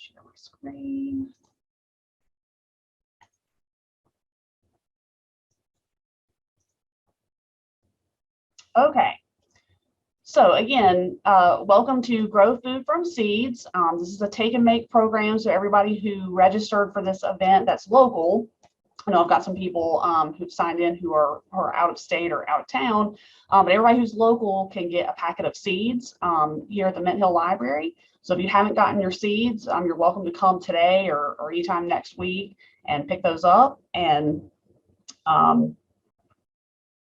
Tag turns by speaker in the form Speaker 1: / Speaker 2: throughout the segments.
Speaker 1: Share my screen. Okay. So again, welcome to Grow Food from Seeds. This is a take and make program. So everybody who registered for this event that's local, I know I've got some people who've signed in who are out of state or out of town, but everybody who's local can get a packet of seeds here at the Mint Hill Library. So if you haven't gotten your seeds, you're welcome to come today or anytime next week and pick those up. And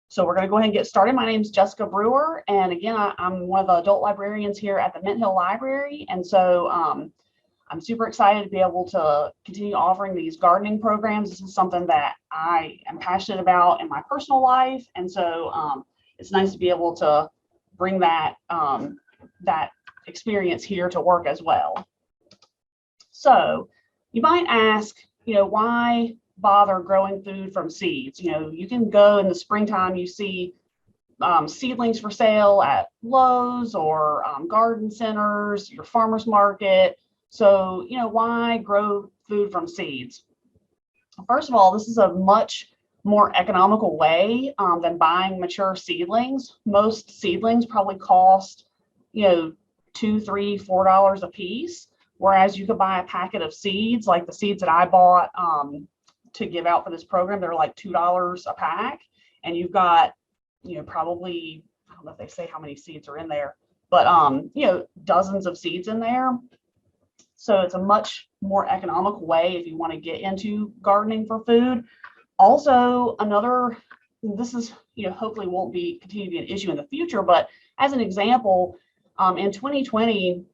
Speaker 1: so we're going to go ahead and get started. My name is Jessica Brewer, and again, I'm one of the adult librarians here at the Mint Hill Library, and so I'm super excited to be able to continue offering these gardening programs. This is something that I am passionate about in my personal life, and so it's nice to be able to bring that that experience here to work as well. So you might ask, why bother growing food from seeds? You can go in the springtime, you see seedlings for sale at Lowe's or garden centers, your farmer's market. So, why grow food from seeds? First of all, this is a much more economical way than buying mature seedlings. Most seedlings probably cost, $2, $3, $4 a piece, whereas you could buy a packet of seeds, like the seeds that I bought to give out for this program. They're like $2 a pack, and you've got, probably, I don't know if they say how many seeds are in there, but dozens of seeds in there. So it's a much more economical way if you want to get into gardening for food. Also, this is, hopefully won't continue to be an issue in the future, but as an example, in 2020,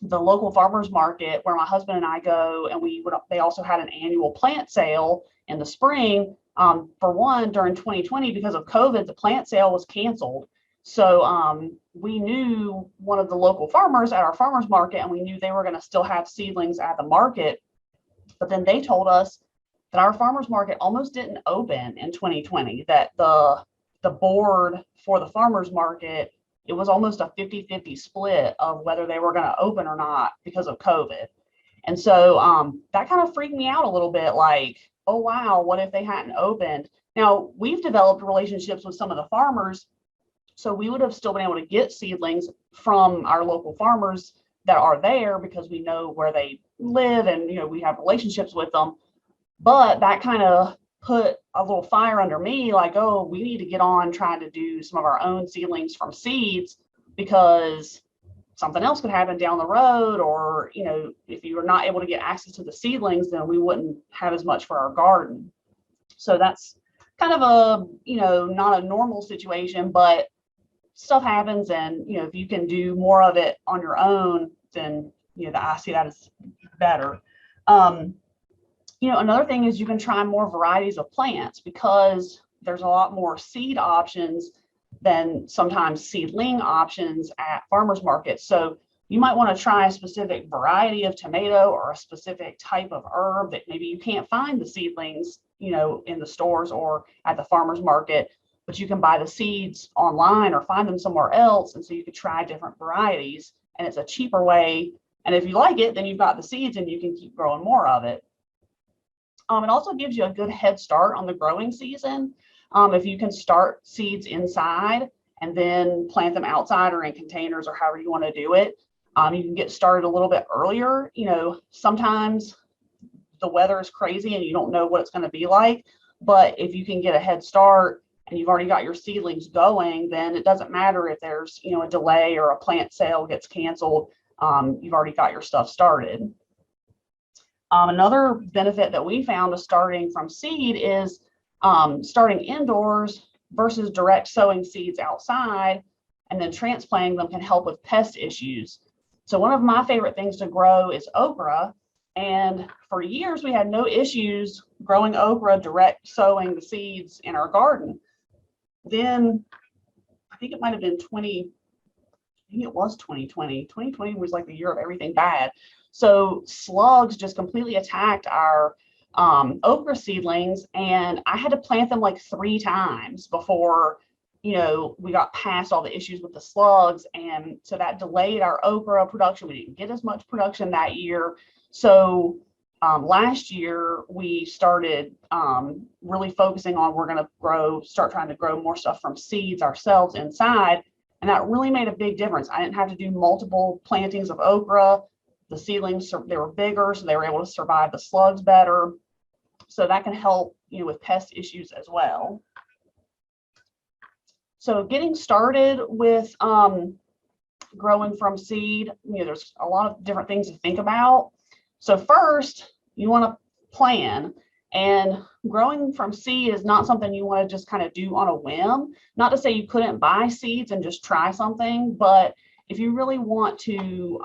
Speaker 1: the local farmers market where my husband and I go, and they also had an annual plant sale in the spring. For one, during 2020, because of COVID, the plant sale was canceled. So we knew one of the local farmers at our farmers market, and we knew they were going to still have seedlings at the market. But then they told us that our farmers market almost didn't open in 2020, that the board for the farmers market, it was almost a 50-50 split of whether they were going to open or not because of COVID. And so that kind of freaked me out a little bit, like, oh, wow, what if they hadn't opened? Now, we've developed relationships with some of the farmers, so we would have still been able to get seedlings from our local farmers that are there because we know where they live and, we have relationships with them. But that kind of put a little fire under me, like, oh, we need to get on trying to do some of our own seedlings from seeds, because something else could happen down the road, or if you were not able to get access to the seedlings, then we wouldn't have as much for our garden. So that's kind of a not a normal situation, but stuff happens, and if you can do more of it on your own, then I see that as better. Another thing is you can try more varieties of plants, because there's a lot more seed options than sometimes seedling options at farmers markets. So you might want to try a specific variety of tomato or a specific type of herb that maybe you can't find the seedlings, in the stores or at the farmers market, but you can buy the seeds online or find them somewhere else. And so you could try different varieties, and it's a cheaper way. And if you like it, then you've got the seeds and you can keep growing more of it. It also gives you a good head start on the growing season. If you can start seeds inside and then plant them outside or in containers or however you want to do it, you can get started a little bit earlier. Sometimes the weather is crazy and you don't know what it's going to be like, but if you can get a head start and you've already got your seedlings going, then it doesn't matter if there's, a delay or a plant sale gets canceled. You've already got your stuff started. Another benefit that we found of starting from seed is starting indoors versus direct sowing seeds outside, and then transplanting them can help with pest issues. So one of my favorite things to grow is okra, and for years we had no issues growing okra, direct sowing the seeds in our garden. Then I think it might have been 2020. Twenty twenty was like the year of everything bad. So slugs just completely attacked our okra seedlings, and I had to plant them like 3 times before you know, we got past all the issues with the slugs, and so that delayed our okra production. We didn't get as much production that year. So last year we started really focusing on, we're going to start trying to grow more stuff from seeds ourselves inside. And that really made a big difference. I didn't have to do multiple plantings of okra. The seedlings, they were bigger, so they were able to survive the slugs better. So that can help, you know, with pest issues as well. So getting started with growing from seed, you know, there's a lot of different things to think about. So first, you want to plan, and growing from seed is not something you want to just kind of do on a whim. Not to say you couldn't buy seeds and just try something, but if you really want to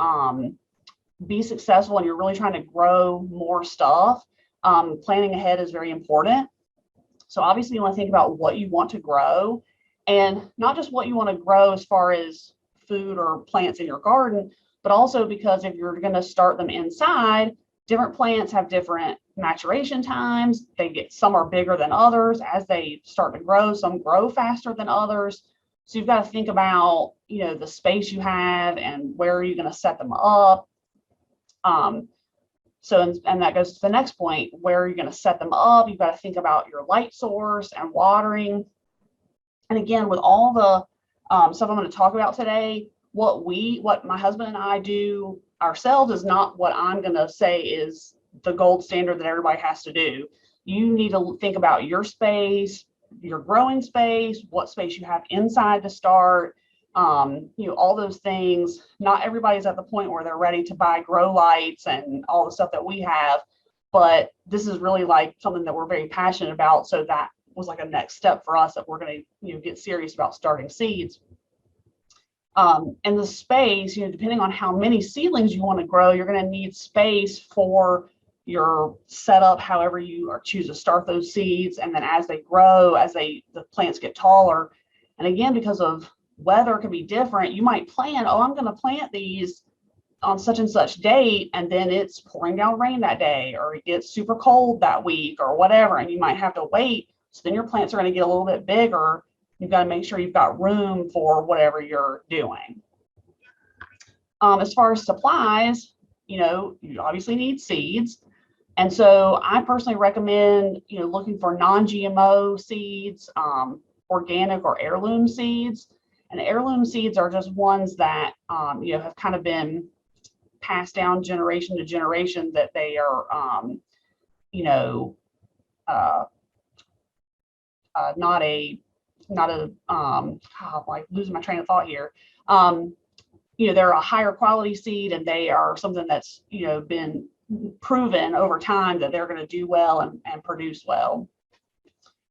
Speaker 1: be successful and you're really trying to grow more stuff, planning ahead is very important. So obviously you want to think about what you want to grow, and not just what you want to grow as far as food or plants in your garden, but also because if you're going to start them inside, different plants have different maturation times. Some are bigger than others as they start to grow. Some grow faster than others. So you've got to think about, you know, the space you have and where are you going to set them up. And that goes to the next point, where are you going to set them up? You've got to think about your light source and watering. And again, with all the stuff I'm going to talk about today, what my husband and I do ourselves is not what I'm going to say is the gold standard that everybody has to do. You need to think about your space, your growing space, what space you have inside to start, you know, all those things. Not everybody's at the point where they're ready to buy grow lights and all the stuff that we have, but this is really like something that we're very passionate about. So that was like a next step for us, that we're going to, you know, get serious about starting seeds. And the space, you know, depending on how many seedlings you want to grow, you're going to need space for your setup, however you choose to start those seeds. And then as they grow, the plants get taller, and again, because of weather can be different, you might plan, oh, I'm going to plant these on such and such date, and then it's pouring down rain that day, or it gets super cold that week, or whatever, and you might have to wait. So then your plants are going to get a little bit bigger. You've got to make sure you've got room for whatever you're doing. As far as supplies, you know, you obviously need seeds. And so I personally recommend, you know, looking for non-GMO seeds, organic or heirloom seeds. And heirloom seeds are just ones that, you know, have kind of been passed down generation to generation, that they are, you know, I'm like losing my train of thought here. You know, they're a higher quality seed, and they are something that's, you know, been proven over time that they're going to do well and produce well.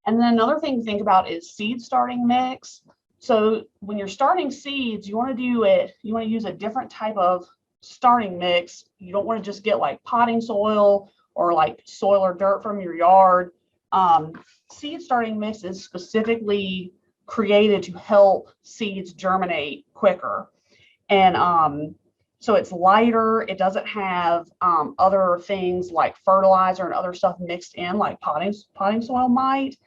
Speaker 1: And then another thing to think about is seed starting mix. So when you're starting seeds, you want to use a different type of starting mix. You don't want to just get like potting soil or like soil or dirt from your yard. Seed starting mix is specifically created to help seeds germinate quicker. And so it's lighter. It doesn't have other things like fertilizer and other stuff mixed in like potting soil might.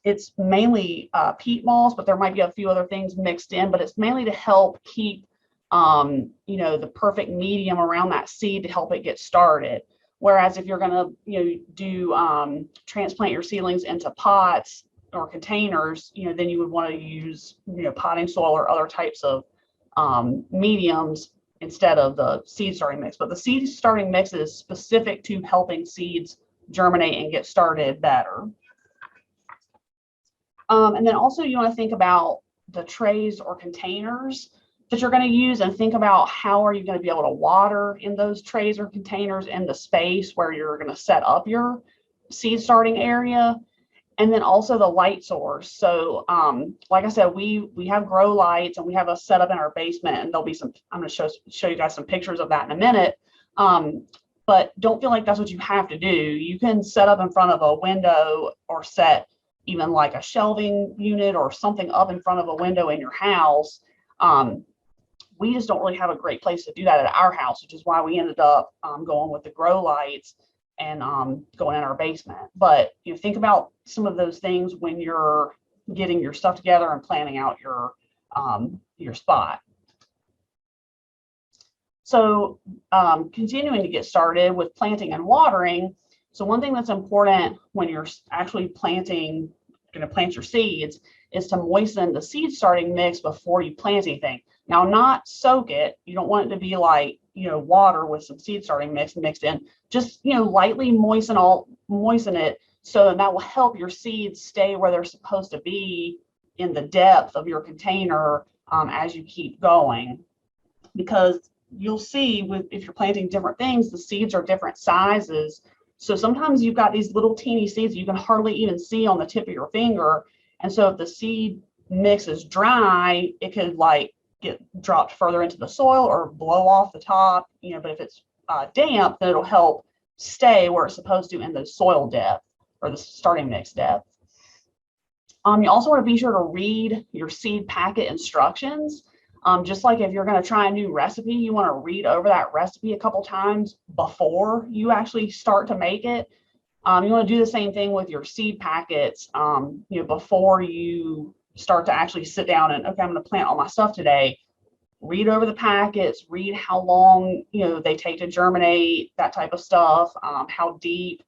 Speaker 1: It's mainly peat moss, but there might be a few other things mixed in, but it's mainly to help keep you know, the perfect medium around that seed to help it get started. Whereas if you're going to, you know, do transplant your seedlings into pots or containers, you know, then you would want to use, you know, potting soil or other types of mediums instead of the seed starting mix. But the seed starting mix is specific to helping seeds germinate and get started better. And then also you want to think about the trays or containers that you're going to use, and think about how are you going to be able to water in those trays or containers in the space where you're going to set up your seed starting area. And then also the light source. So like I said, we have grow lights, and we have a setup in our basement, and there'll be some, I'm going to show you guys some pictures of that in a minute. But don't feel like that's what you have to do. You can set up in front of a window, or set even like a shelving unit or something up in front of a window in your house. We just don't really have a great place to do that at our house, which is why we ended up going with the grow lights and going in our basement. But you know, think about some of those things when you're getting your stuff together and planning out your spot. So continuing to get started with planting and watering. So one thing that's important when you're actually going to plant your seeds is to moisten the seed starting mix before you plant anything. Now, not soak it. You don't want it to be like, water with some seed starting mix mixed in. Just, lightly moisten it, so that will help your seeds stay where they're supposed to be in the depth of your container as you keep going. Because you'll see if you're planting different things, the seeds are different sizes. So sometimes you've got these little teeny seeds you can hardly even see on the tip of your finger. And so if the seed mix is dry, it could get dropped further into the soil or blow off the top, but if it's damp, then it'll help stay where it's supposed to in the soil depth or the starting mix depth. You also want to be sure to read your seed packet instructions. Just like if you're going to try a new recipe, you want to read over that recipe a couple times before you actually start to make it. You want to do the same thing with your seed packets, before you start to actually sit down and, okay, I'm going to plant all my stuff today. Read over the packets, read how long, they take to germinate, that type of stuff, how deep.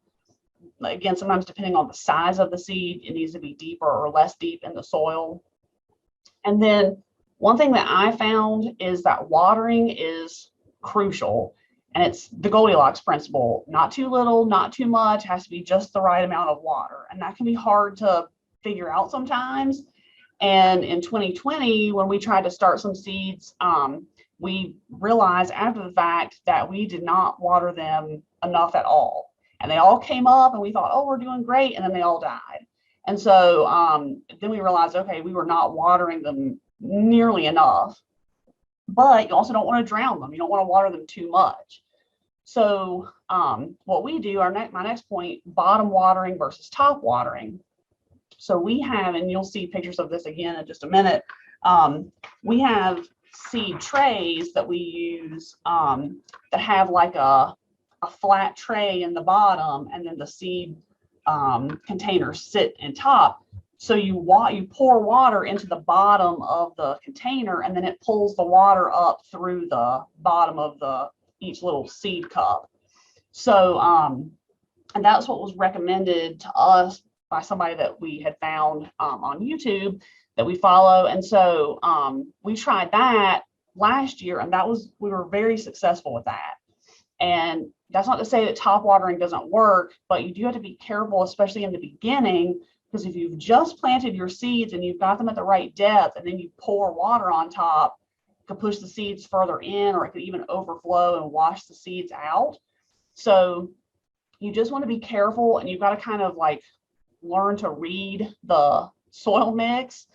Speaker 1: Again, sometimes depending on the size of the seed, it needs to be deeper or less deep in the soil. And then one thing that I found is that watering is crucial, and it's the Goldilocks principle. Not too little, not too much, has to be just the right amount of water. And that can be hard to figure out sometimes. And in 2020, when we tried to start some seeds, we realized after the fact that we did not water them enough at all. And they all came up and we thought, oh, we're doing great. And then they all died. And so then we realized, okay, we were not watering them nearly enough, but you also don't want to drown them. You don't want to water them too much. So what we do, my next point, bottom watering versus top watering. So we have, and you'll see pictures of this again in just a minute. We have seed trays that we use that have like a flat tray in the bottom, and then the seed containers sit in top. So you pour water into the bottom of the container, and then it pulls the water up through the bottom of each little seed cup. So and that's what was recommended to us by somebody that we had found on YouTube that we follow. And so we tried that last year, and we were very successful with that. And that's not to say that top watering doesn't work, but you do have to be careful, especially in the beginning, because if you've just planted your seeds and you've got them at the right depth, and then you pour water on top, it could push the seeds further in, or it could even overflow and wash the seeds out. So you just want to be careful, and you've got to kind of learn to read the soil mix.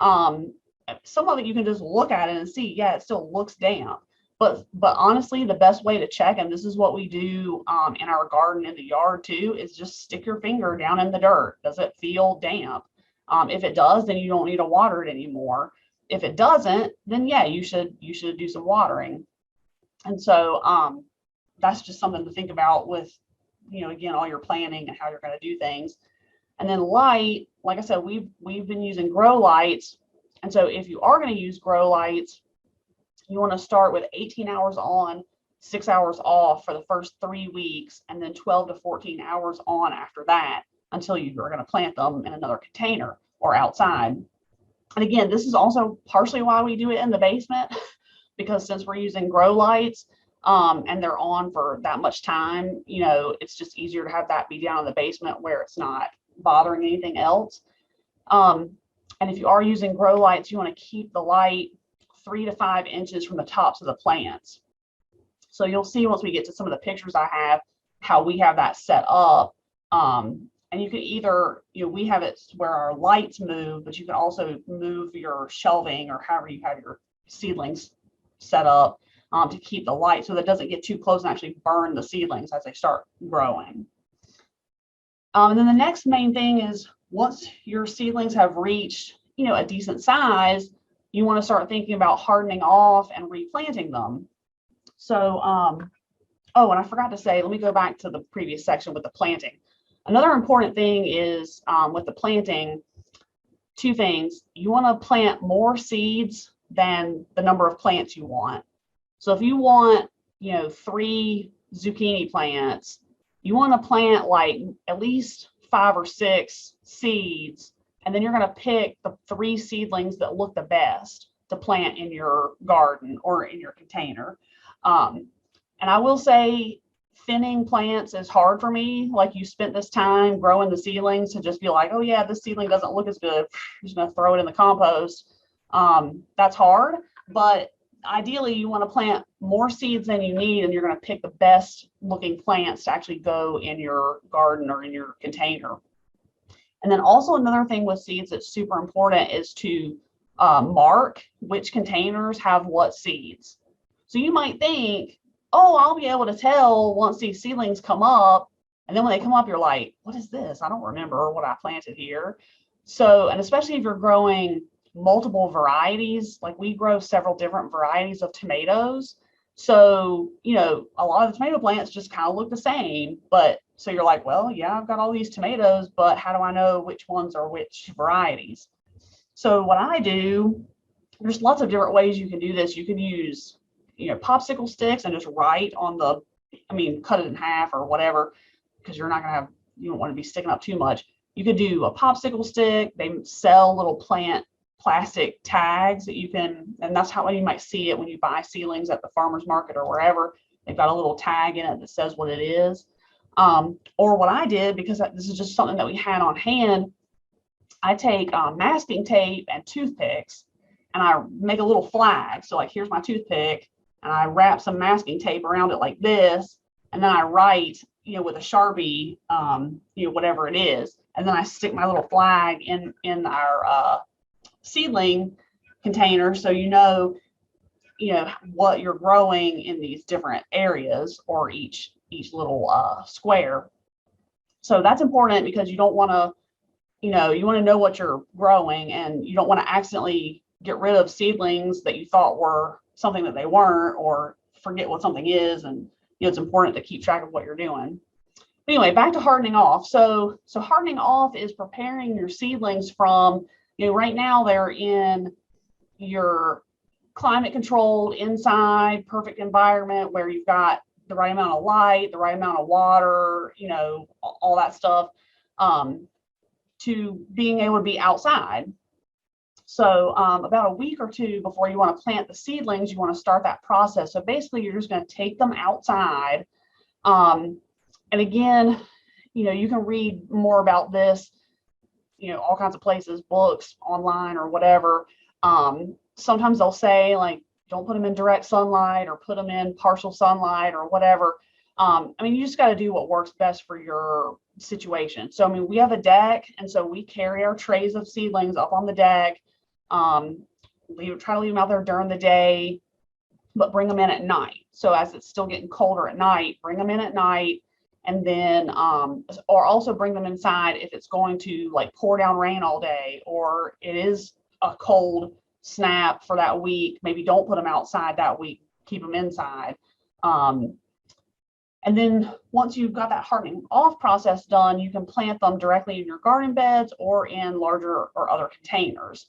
Speaker 1: Some of it you can just look at it and see, yeah, it still looks damp. But honestly, the best way to check, and this is what we do in our garden in the yard too, is just stick your finger down in the dirt. Does it feel damp? If it does, then you don't need to water it anymore. If it doesn't, then yeah, you should do some watering. And so that's just something to think about with, again, all your planning and how you're going to do things. And then light, like I said, we've been using grow lights. And so if you are going to use grow lights, you want to start with 18 hours on, 6 hours off for the first 3 weeks, and then 12 to 14 hours on after that until you are going to plant them in another container or outside. And again, this is also partially why we do it in the basement, because since we're using grow lights and they're on for that much time, it's just easier to have that be down in the basement where it's not bothering anything else. And if you are using grow lights, you want to keep the light 3 to 5 inches from the tops of the plants. So you'll see once we get to some of the pictures I have, how we have that set up. And you can either, we have it where our lights move, but you can also move your shelving or however you have your seedlings set up to keep the light so that it doesn't get too close and actually burn the seedlings as they start growing. And then the next main thing is once your seedlings have reached, a decent size, you want to start thinking about hardening off and replanting them. So, oh, and I forgot to say, let me go back to the previous section with the planting. Another important thing is with the planting, two things. You want to plant more seeds than the number of plants you want. So if you want, 3 zucchini plants, you want to plant like at least 5 or 6 seeds, and then you're going to pick the 3 seedlings that look the best to plant in your garden or in your container. And I will say, thinning plants is hard for me. Like, you spent this time growing the seedlings to just be like, oh yeah, this seedling doesn't look as good, I'm just going to throw it in the compost. That's hard, but ideally you want to plant more seeds than you need, and you're going to pick the best looking plants to actually go in your garden or in your container. And then also another thing with seeds that's super important is to mark which containers have what seeds. So you might think, oh, I'll be able to tell once these seedlings come up. And then when they come up, you're like, what is this? I don't remember what I planted here. So, and especially if you're growing multiple varieties, like we grow several different varieties of tomatoes. So, a lot of the tomato plants just kind of look the same, but so you're like, well, yeah, I've got all these tomatoes, but how do I know which ones are which varieties? So what I do, there's lots of different ways you can do this. You can use, popsicle sticks and just write on cut it in half or whatever, because you don't want to be sticking up too much. You could do a popsicle stick. They sell little plant plastic tags that you can, and that's how you might see it when you buy seedlings at the farmer's market or wherever. They've got a little tag in it that says what it is. Or what I did, because this is just something that we had on hand, I take masking tape and toothpicks, and I make a little flag. So like, here's my toothpick, and I wrap some masking tape around it like this, and then I write, with a Sharpie, whatever it is, and then I stick my little flag in our seedling container, so what you're growing in these different areas, or each little square. So that's important, because you don't want to, you want to know what you're growing, and you don't want to accidentally get rid of seedlings that you thought were something that they weren't, or forget what something is. And it's important to keep track of what you're doing. But anyway, back to hardening off. So hardening off is preparing your seedlings from, right now they're in your climate controlled inside perfect environment where you've got the right amount of light, the right amount of water, all that stuff, to being able to be outside. So about a week or two before you want to plant the seedlings, you want to start that process. So basically, you're just going to take them outside. And again, you can read more about this, all kinds of places, books, online, or whatever. Sometimes they'll say, like, don't put them in direct sunlight, or put them in partial sunlight, or whatever. You just got to do what works best for your situation. So, we have a deck, and so we carry our trays of seedlings up on the deck. Try to leave them out there during the day, but bring them in at night. So as it's still getting colder at night, bring them in at night, and then, or also bring them inside if it's going to like pour down rain all day, or it is a cold snap for that week. Maybe don't put them outside that week, keep them inside. And then once you've got that hardening off process done, you can plant them directly in your garden beds or in larger or other containers.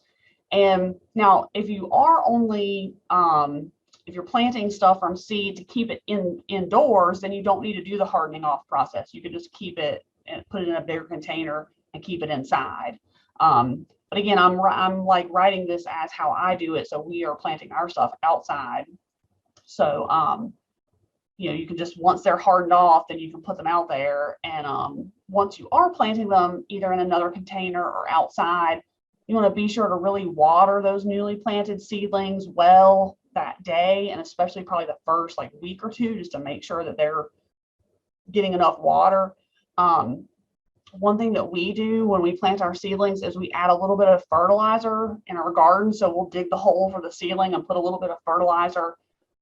Speaker 1: And now, if you are only, if you're planting stuff from seed to keep it indoors, then you don't need to do the hardening off process. You can just keep it and put it in a bigger container and keep it inside. But again, I'm like writing this as how I do it. So we are planting our stuff outside. So, you can just, once they're hardened off, then you can put them out there. And once you are planting them either in another container or outside, you want to be sure to really water those newly planted seedlings well that day, and especially probably the first week or two, just to make sure that they're getting enough water. One thing that we do when we plant our seedlings is we add a little bit of fertilizer in our garden. So we'll dig the hole for the seedling and put a little bit of fertilizer,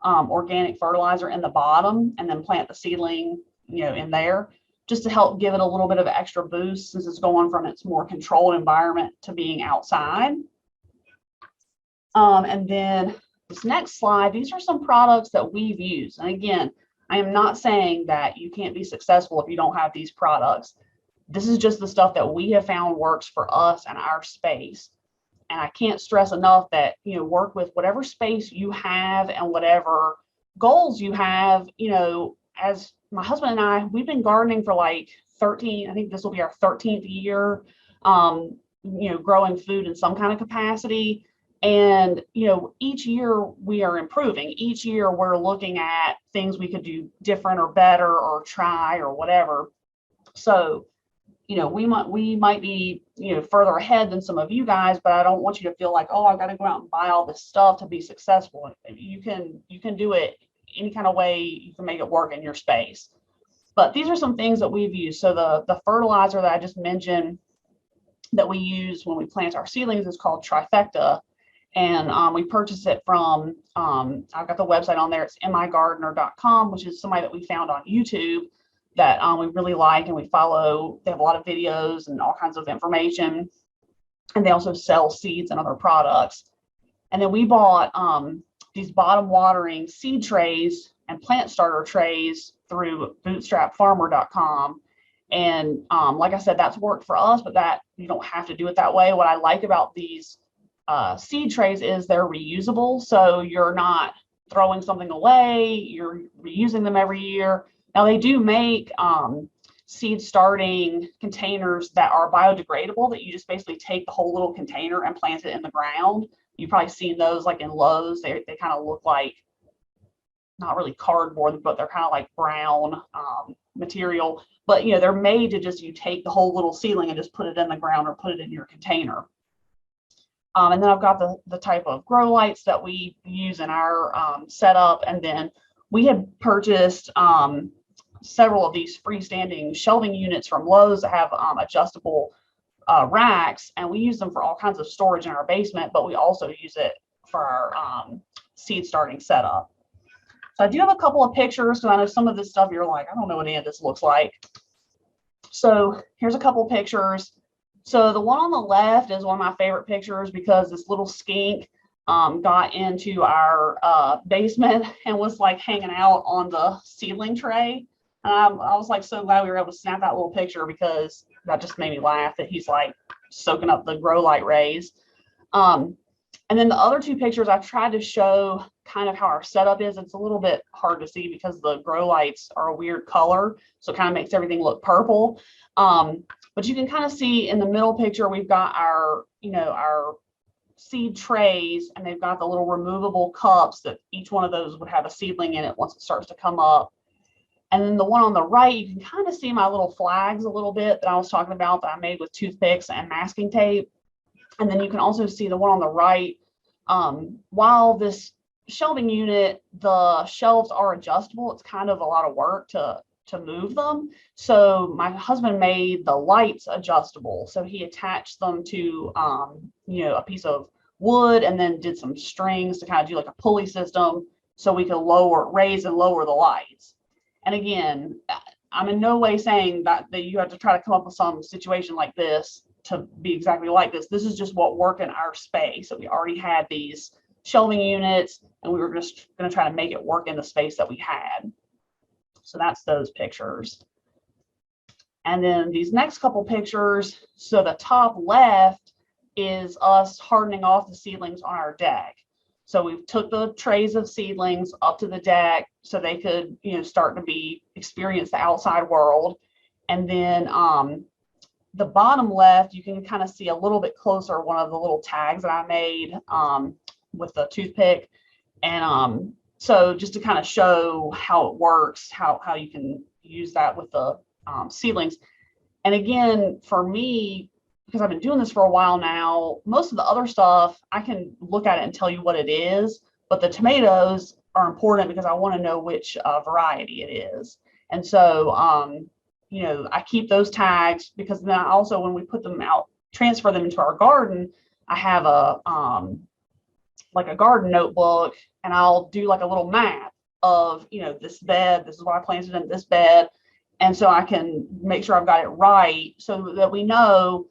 Speaker 1: organic fertilizer, in the bottom, and then plant the seedling, in there, just to help give it a little bit of extra boost, since it's going from its more controlled environment to being outside. And then this next slide, these are some products that we've used. And again, I am not saying that you can't be successful if you don't have these products. This is just the stuff that we have found works for us and our space. And I can't stress enough that, work with whatever space you have and whatever goals you have. As my husband and I, we've been gardening for like 13, I think this will be our 13th year, growing food in some kind of capacity. And, each year we are improving. Each year we're looking at things we could do different or better or try or whatever. So, we might be, further ahead than some of you guys, but I don't want you to feel like, oh, I've got to go out and buy all this stuff to be successful. You can do it any kind of way you can make it work in your space. But these are some things that we've used. So the fertilizer that I just mentioned that we use when we plant our seedlings is called Trifecta. And we purchase it from, I've got the website on there, it's migardener.com, which is somebody that we found on YouTube that we really like and we follow. They have a lot of videos and all kinds of information. And they also sell seeds and other products. And then we bought these bottom watering seed trays and plant starter trays through bootstrapfarmer.com. And like I said, that's worked for us, but that you don't have to do it that way. What I like about these seed trays is they're reusable. So you're not throwing something away, you're reusing them every year. Now they do make seed starting containers that are biodegradable, that you just basically take the whole little container and plant it in the ground. You've probably seen those like in Lowe's. They kind of look like, not really cardboard, but they're kind of like brown material. But they're made to just, you take the whole little seedling and just put it in the ground or put it in your container. And then I've got the type of grow lights that we use in our setup. And then we had purchased several of these freestanding shelving units from Lowe's that have adjustable racks, and we use them for all kinds of storage in our basement, but we also use it for our seed starting setup. So I do have a couple of pictures, because I know some of this stuff you're like, I don't know what any of this looks like. So here's a couple of pictures. So the one on the left is one of my favorite pictures because this little skink got into our basement and was like hanging out on the seedling tray. I was like so glad we were able to snap that little picture, because that just made me laugh that he's like soaking up the grow light rays. And then the other two pictures, I've tried to show kind of how our setup is. It's a little bit hard to see because the grow lights are a weird color, so it kind of makes everything look purple. But you can kind of see in the middle picture, we've got our, our seed trays, and they've got the little removable cups that each one of those would have a seedling in it once it starts to come up. And then the one on the right, you can kind of see my little flags a little bit that I was talking about that I made with toothpicks and masking tape. And then you can also see the one on the right. While this shelving unit, the shelves are adjustable, it's kind of a lot of work to move them. So my husband made the lights adjustable. So he attached them to, a piece of wood, and then did some strings to kind of do like a pulley system so we could raise and lower the lights. And again, I'm in no way saying that you have to try to come up with some situation like this to be exactly like this. This is just what worked in our space. So we already had these shelving units, and we were just going to try to make it work in the space that we had. So that's those pictures. And then these next couple pictures, so the top left is us hardening off the seedlings on our deck. So we took the trays of seedlings up to the deck so they could, start to experience the outside world. And then the bottom left, you can kind of see a little bit closer one of the little tags that I made with the toothpick. And so just to kind of show how it works, how you can use that with the seedlings. And again, for me, because I've been doing this for a while now, most of the other stuff, I can look at it and tell you what it is, but the tomatoes are important because I want to know which variety it is. And so, I keep those tags, because then I also, when we put them out, transfer them into our garden, I have like a garden notebook, and I'll do like a little map of, this bed, this is what I planted in this bed. And so I can make sure I've got it right, so that we know,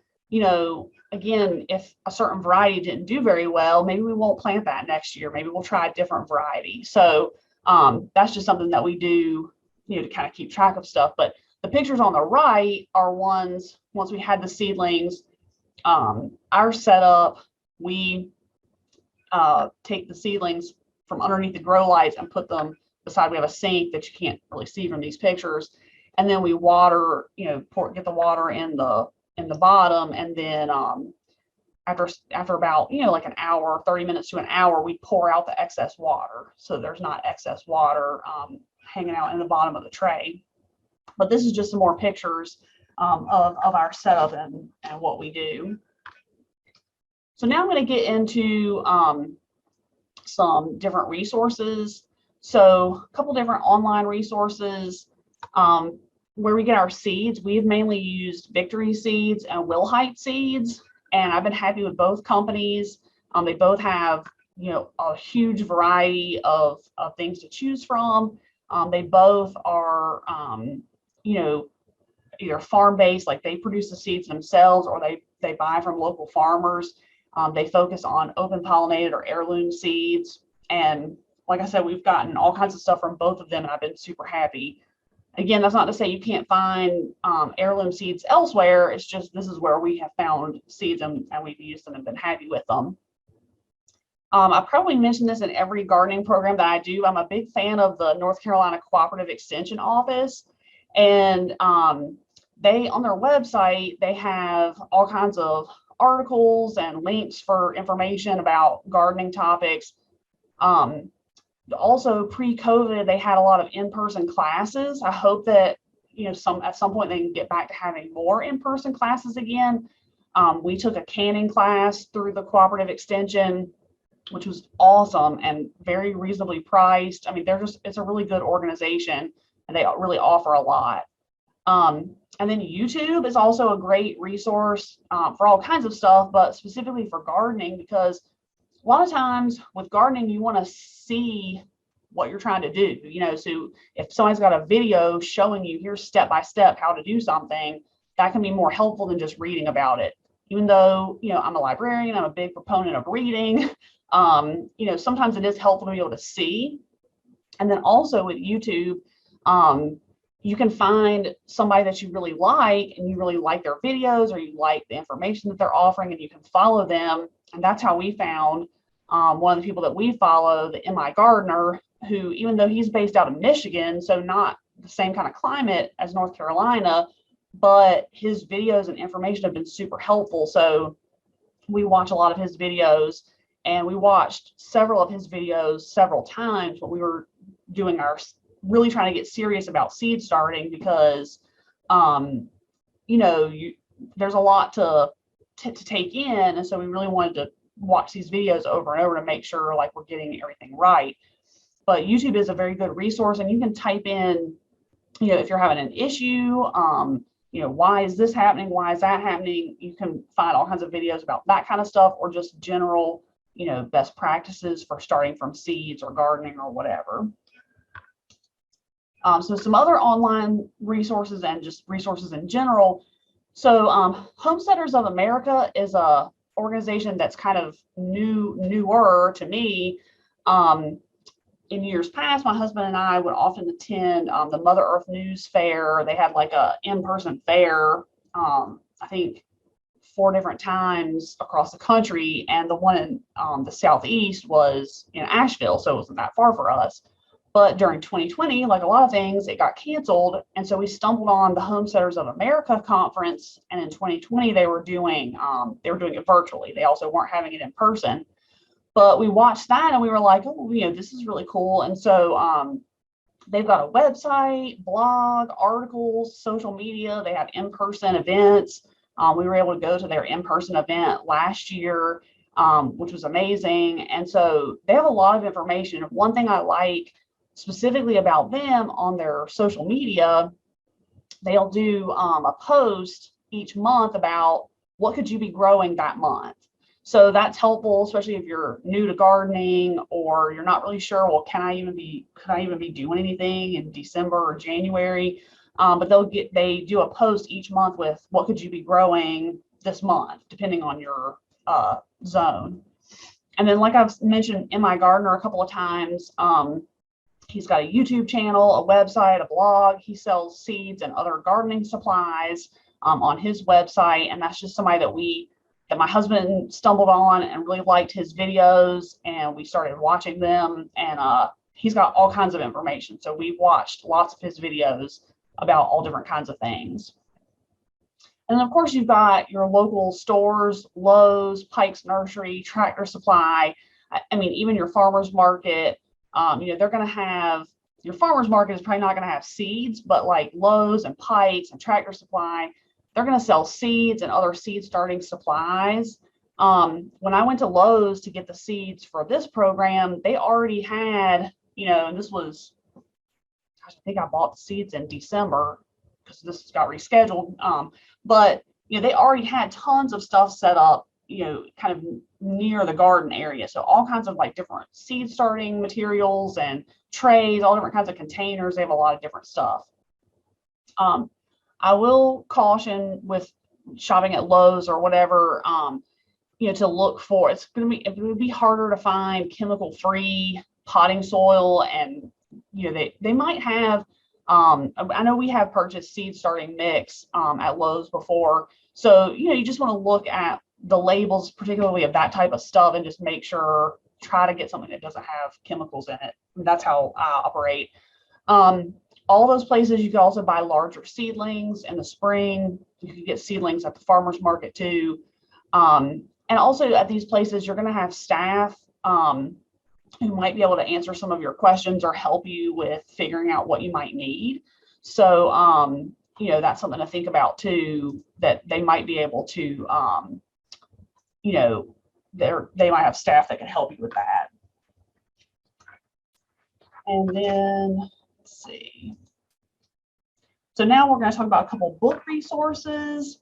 Speaker 1: again, if a certain variety didn't do very well, maybe we won't plant that next year. Maybe we'll try a different variety. So that's just something that we do, to kind of keep track of stuff. But the pictures on the right are ones, once we had the seedlings, our setup, we take the seedlings from underneath the grow lights and put them beside. We have a sink that you can't really see from these pictures, and then we water, get the water in the bottom, and then after about like an hour, 30 minutes to an hour, we pour out the excess water, so there's not excess water hanging out in the bottom of the tray. But this is just some more pictures of our setup and what we do. So now I'm going to get into some different resources. So a couple different online resources where we get our seeds. We've mainly used Victory Seeds and Wilhite Seeds, and I've been happy with both companies. They both have a huge variety of things to choose from. They both are either farm-based, like they produce the seeds themselves, or they buy from local farmers. They focus on open pollinated or heirloom seeds. And like I said, we've gotten all kinds of stuff from both of them, and I've been super happy. Again, that's not to say you can't find heirloom seeds elsewhere. It's just this is where we have found seeds and we've used them and been happy with them. I probably mentioned this in every gardening program that I do. I'm a big fan of the North Carolina Cooperative Extension Office, and they, on their website, they have all kinds of articles and links for information about gardening topics. Also, pre-COVID, they had a lot of in-person classes. I hope that at some point they can get back to having more in-person classes again. We took a canning class through the Cooperative Extension, which was awesome and very reasonably priced. I mean, it's a really good organization, and they really offer a lot. And then YouTube is also a great resource for all kinds of stuff, but specifically for gardening, because a lot of times with gardening, you want to see what you're trying to do. So if somebody's got a video showing you here's step by step how to do something, that can be more helpful than just reading about it. Even though I'm a librarian, I'm a big proponent of reading. Sometimes it is helpful to be able to see. And then also with YouTube, you can find somebody that you really like, and you really like their videos, or you like the information that they're offering, and you can follow them. And that's how we found one of the people that we follow, the MI Gardener, who, even though he's based out of Michigan, so not the same kind of climate as North Carolina, but his videos and information have been super helpful. So we watch a lot of his videos, and we watched several of his videos several times when we were doing our really trying to get serious about seed starting, because there's a lot to take in, and so we really wanted to watch these videos over and over to make sure like we're getting everything right. But YouTube is a very good resource, and you can type in if you're having an issue, why is this happening, why is that happening. You can find all kinds of videos about that kind of stuff, or just general best practices for starting from seeds or gardening or whatever. So some other online resources and just resources in general. So Homesteaders of America is a organization that's kind of newer to me. In years past, my husband and I would often attend the Mother Earth News Fair. They had like a in-person fair, I think 4 different times across the country, and the one in the Southeast was in Asheville, so it wasn't that far for us. But during 2020, like a lot of things, it got canceled. And so we stumbled on the Homesteaders of America conference. And in 2020, they were doing it virtually. They also weren't having it in person. But we watched that and we were like, oh, this is really cool. And so they've got a website, blog, articles, social media. They have in-person events. We were able to go to their in-person event last year, which was amazing. And so they have a lot of information. One thing I like specifically about them on their social media, they'll do a post each month about what could you be growing that month. So that's helpful, especially if you're new to gardening or you're not really sure, well, could I even be doing anything in December or January? But they do a post each month with what could you be growing this month, depending on your zone. And then, like I've mentioned MI Gardener a couple of times, he's got a YouTube channel, a website, a blog. He sells seeds and other gardening supplies on his website, and that's just somebody that we that my husband stumbled on and really liked his videos, and we started watching them. And he's got all kinds of information. So we've watched lots of his videos about all different kinds of things. And of course, you've got your local stores, Lowe's, Pike's Nursery, Tractor Supply. I mean, even your farmer's market. They're going to have, your farmer's market is probably not going to have seeds, but like Lowe's and Pike's and Tractor Supply, they're going to sell seeds and other seed starting supplies. When I went to Lowe's to get the seeds for this program, they already had, and this was, I think I bought the seeds in December because this got rescheduled. But they already had tons of stuff set up, kind of near the garden area. So all kinds of like different seed starting materials and trays, all different kinds of containers. They have a lot of different stuff. I will caution with shopping at Lowe's or whatever, to look for, it would be harder to find chemical free potting soil. And they might have, I know we have purchased seed starting mix at Lowe's before. So, you just want to look at the labels, particularly of that type of stuff, and just make sure, try to get something that doesn't have chemicals in it. And that's how I operate. All those places, you can also buy larger seedlings in the spring. You can get seedlings at the farmer's market too. And also at these places, you're going to have staff who might be able to answer some of your questions or help you with figuring out what you might need. So, that's something to think about too, that they might be able to, they might have staff that can help you with that. And then, let's see. So now we're going to talk about a couple book resources.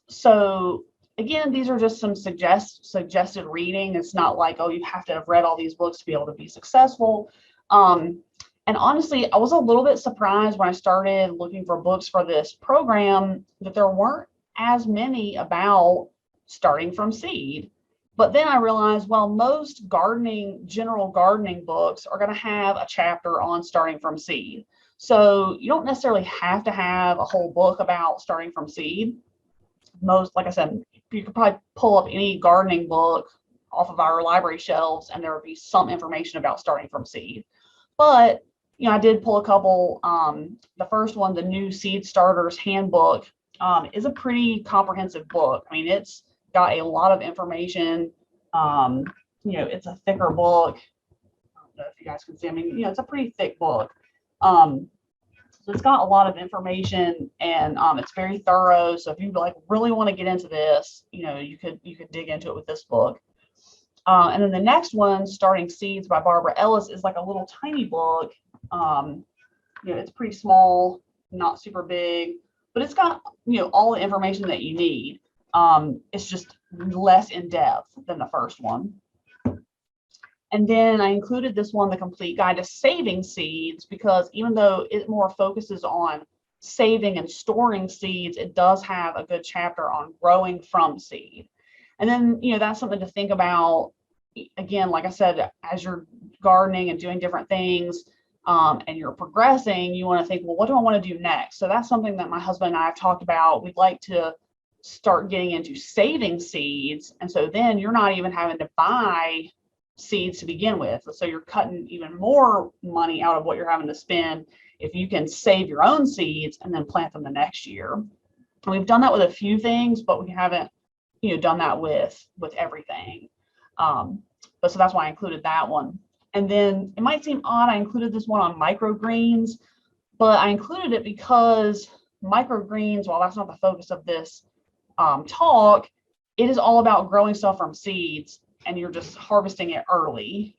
Speaker 1: So again, these are just some suggested reading. It's not like, oh, you have to have read all these books to be able to be successful. And honestly, I was a little bit surprised when I started looking for books for this program that there weren't as many about starting from seed. But then I realized, well, most general gardening books are going to have a chapter on starting from seed. So you don't necessarily have to have a whole book about starting from seed. Most, like I said, you could probably pull up any gardening book off of our library shelves and there would be some information about starting from seed. But, I did pull a couple. The first one, the New Seed Starters Handbook, is a pretty comprehensive book. I mean, it's got a lot of information. It's a thicker book. I don't know if you guys can see. I mean, it's a pretty thick book. So it's got a lot of information and it's very thorough. So if you really want to get into this, you could dig into it with this book. And then the next one, Starting Seeds by Barbara Ellis, is like a little tiny book. It's pretty small, not super big, but it's got all the information that you need. It's just less in depth than the first one. And then I included this one, The Complete Guide to Saving Seeds, because even though it more focuses on saving and storing seeds, it does have a good chapter on growing from seed. And then, that's something to think about. Again, like I said, as you're gardening and doing different things and you're progressing, you want to think, well, what do I want to do next? So that's something that my husband and I have talked about. We'd like to start getting into saving seeds. And so then you're not even having to buy seeds to begin with. So you're cutting even more money out of what you're having to spend if you can save your own seeds and then plant them the next year. And we've done that with a few things, but we haven't, done that with everything. But so that's why I included that one. And then it might seem odd, I included this one on microgreens, but I included it because microgreens, while that's not the focus of this talk, it is all about growing stuff from seeds and you're just harvesting it early,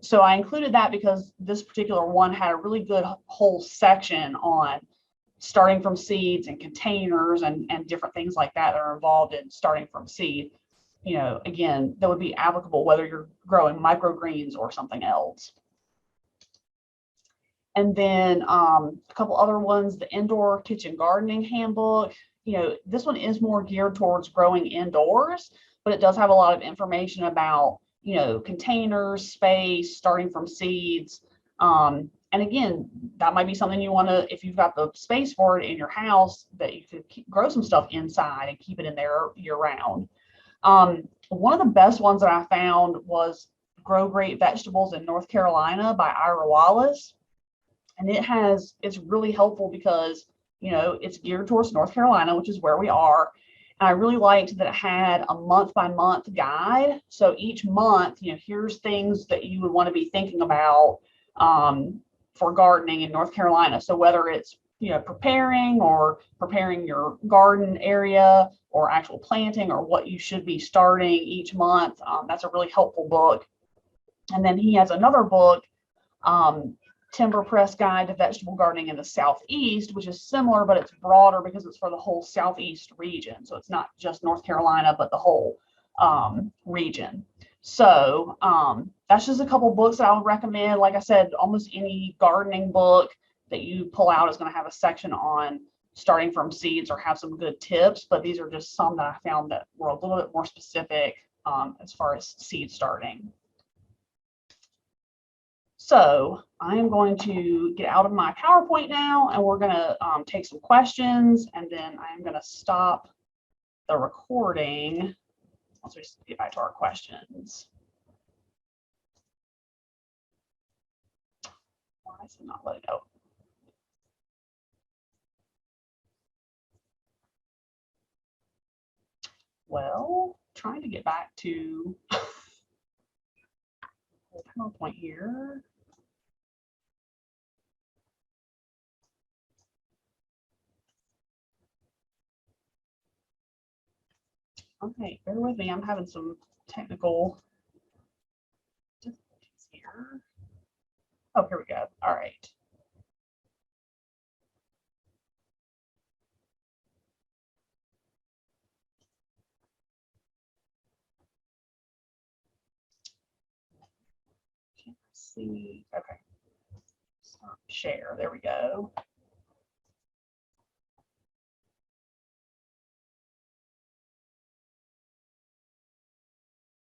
Speaker 1: So I included that because this particular one had a really good whole section on starting from seeds and containers and different things like that are involved in starting from seed. Again, that would be applicable whether you're growing microgreens or something else. And then a couple other ones, the Indoor Kitchen Gardening Handbook. This one is more geared towards growing indoors, but it does have a lot of information about, containers, space, starting from seeds. And And again, that might be something you want to, if you've got the space for it in your house, that you could grow some stuff inside and keep it in there year round. One of the best ones that I found was Grow Great Vegetables in North Carolina by Ira Wallace. And it's really helpful because, you know, it's geared towards North Carolina, which is where we are. And I really liked that it had a month by month guide. So each month, you know, here's things that you would want to be thinking about for gardening in North Carolina. So whether it's, you know, preparing your garden area or actual planting or what you should be starting each month, that's a really helpful book. And then he has another book, Timber Press Guide to Vegetable Gardening in the Southeast, which is similar, but it's broader because it's for the whole Southeast region. So it's not just North Carolina, but the whole region. So that's just a couple books that I would recommend. Like I said, almost any gardening book that you pull out is going to have a section on starting from seeds or have some good tips, but these are just some that I found that were a little bit more specific as far as seed starting. So I am going to get out of my PowerPoint now, and we're going to take some questions, and then I'm going to stop the recording once we get back to our questions. Why is it not letting go? Well, trying to get back to the PowerPoint here. Okay, bear with me. I'm having some technical difficulties here. Oh, here we go. All right. Can't see. Okay. Stop share. There we go.